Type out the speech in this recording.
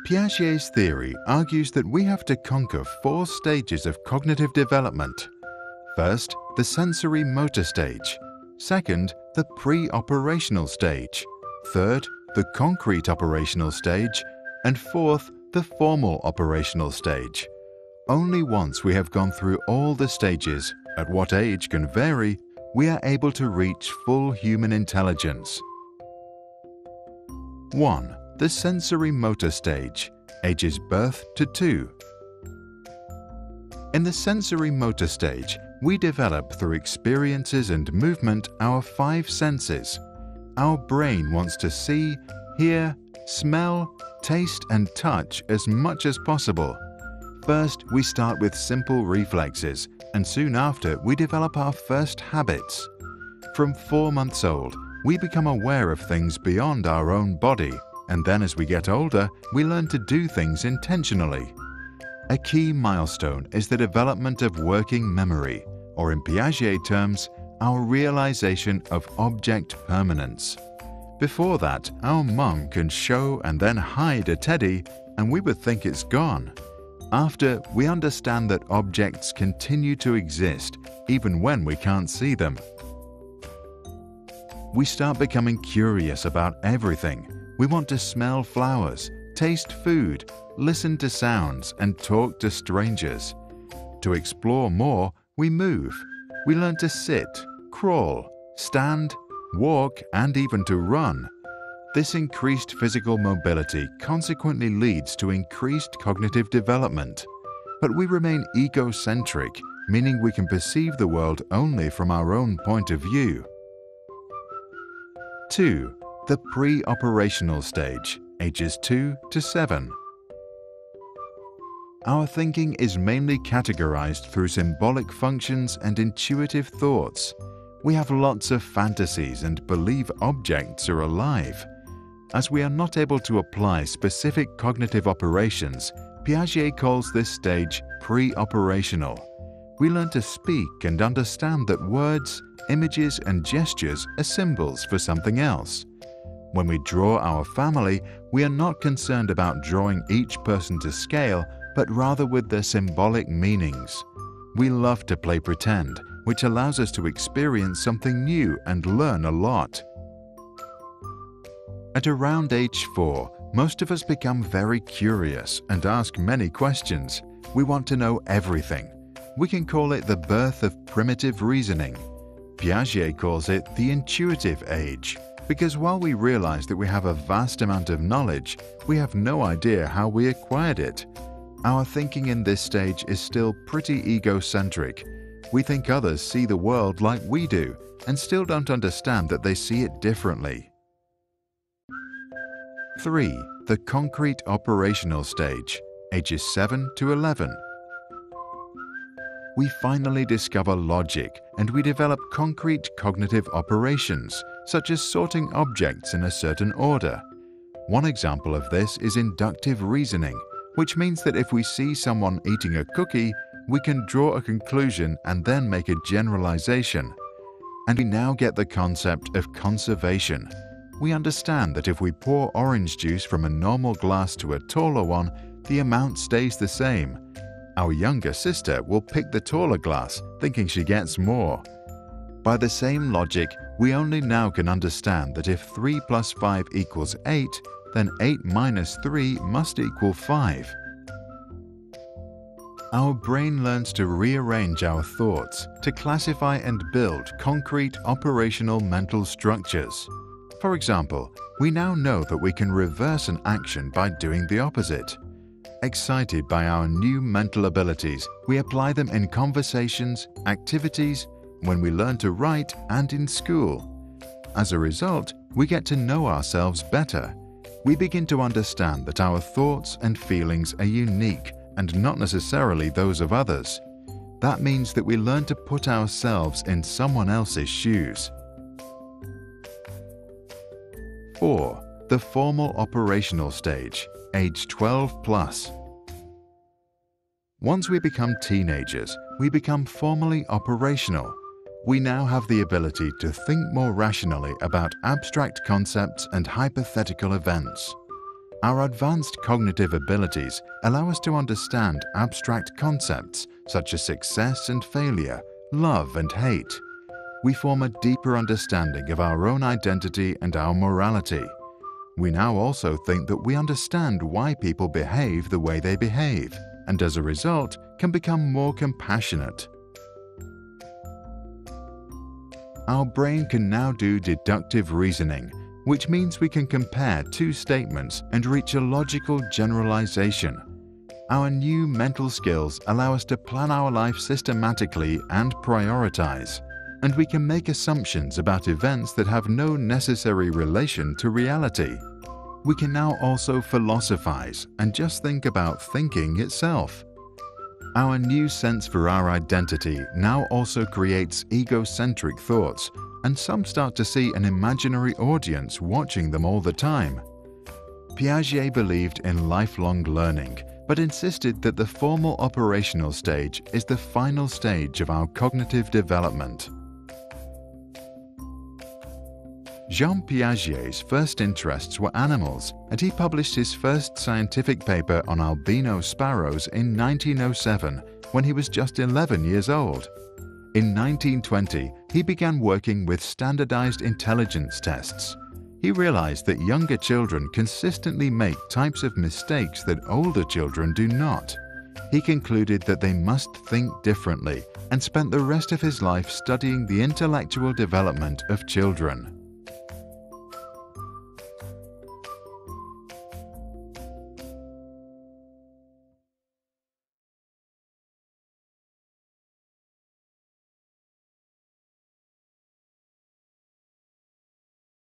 Piaget's theory argues that we have to conquer 4 stages of cognitive development. First, the sensory motor stage. Second, the pre-operational stage. Third, the concrete operational stage. And fourth, the formal operational stage. Only once we have gone through all the stages, at what age can vary, we are able to reach full human intelligence. 1. The sensory motor stage, ages birth to 2. In the sensory motor stage, we develop through experiences and movement our 5 senses. Our brain wants to see, hear, smell, taste and touch as much as possible. First, we start with simple reflexes, and soon after we develop our first habits. From 4 months old, we become aware of things beyond our own body, and then as we get older, we learn to do things intentionally. A key milestone is the development of working memory, or in Piaget terms, our realization of object permanence. Before that, our mum can show and then hide a teddy, and we would think it's gone. After, we understand that objects continue to exist even when we can't see them. We start becoming curious about everything. We want to smell flowers, taste food, listen to sounds, and talk to strangers. To explore more, we move. We learn to sit, crawl, stand, walk, and even to run. This increased physical mobility consequently leads to increased cognitive development. But we remain egocentric, meaning we can perceive the world only from our own point of view. 2. The pre-operational stage, ages 2 to 7. Our thinking is mainly categorized through symbolic functions and intuitive thoughts. We have lots of fantasies and believe objects are alive. As we are not able to apply specific cognitive operations, Piaget calls this stage pre-operational. We learn to speak and understand that words, images, and gestures are symbols for something else. When we draw our family, we are not concerned about drawing each person to scale, but rather with their symbolic meanings. We love to play pretend, which allows us to experience something new and learn a lot. At around age 4, most of us become very curious and ask many questions. We want to know everything. We can call it the birth of primitive reasoning. Piaget calls it the intuitive age, because while we realize that we have a vast amount of knowledge, we have no idea how we acquired it. Our thinking in this stage is still pretty egocentric. We think others see the world like we do, and still don't understand that they see it differently. 3. The concrete operational stage, ages 7 to 11. We finally discover logic and we develop concrete cognitive operations, such as sorting objects in a certain order. One example of this is inductive reasoning, which means that if we see someone eating a cookie, we can draw a conclusion and then make a generalization. And we now get the concept of conservation. We understand that if we pour orange juice from a normal glass to a taller one, the amount stays the same. Our younger sister will pick the taller glass, thinking she gets more. By the same logic, we only now can understand that if 3 plus 5 equals 8, then 8 minus 3 must equal 5. Our brain learns to rearrange our thoughts, to classify and build concrete operational mental structures. For example, we now know that we can reverse an action by doing the opposite. Excited by our new mental abilities, we apply them in conversations, activities, when we learn to write, and in school. As a result, we get to know ourselves better. We begin to understand that our thoughts and feelings are unique and not necessarily those of others. That means that we learn to put ourselves in someone else's shoes. 4. The formal operational stage, age 12 plus. Once we become teenagers, we become formally operational. We now have the ability to think more rationally about abstract concepts and hypothetical events. Our advanced cognitive abilities allow us to understand abstract concepts such as success and failure, love and hate. We form a deeper understanding of our own identity and our morality. We now also think that we understand why people behave the way they behave, and as a result, can become more compassionate. Our brain can now do deductive reasoning, which means we can compare two statements and reach a logical generalization. Our new mental skills allow us to plan our life systematically and prioritize, and we can make assumptions about events that have no necessary relation to reality. We can now also philosophize and just think about thinking itself. Our new sense for our identity now also creates egocentric thoughts, and some start to see an imaginary audience watching them all the time. Piaget believed in lifelong learning, but insisted that the formal operational stage is the final stage of our cognitive development. Jean Piaget's first interests were animals, and he published his first scientific paper on albino sparrows in 1907 when he was just 11 years old. In 1920, he began working with standardized intelligence tests. He realized that younger children consistently make types of mistakes that older children do not. He concluded that they must think differently and spent the rest of his life studying the intellectual development of children.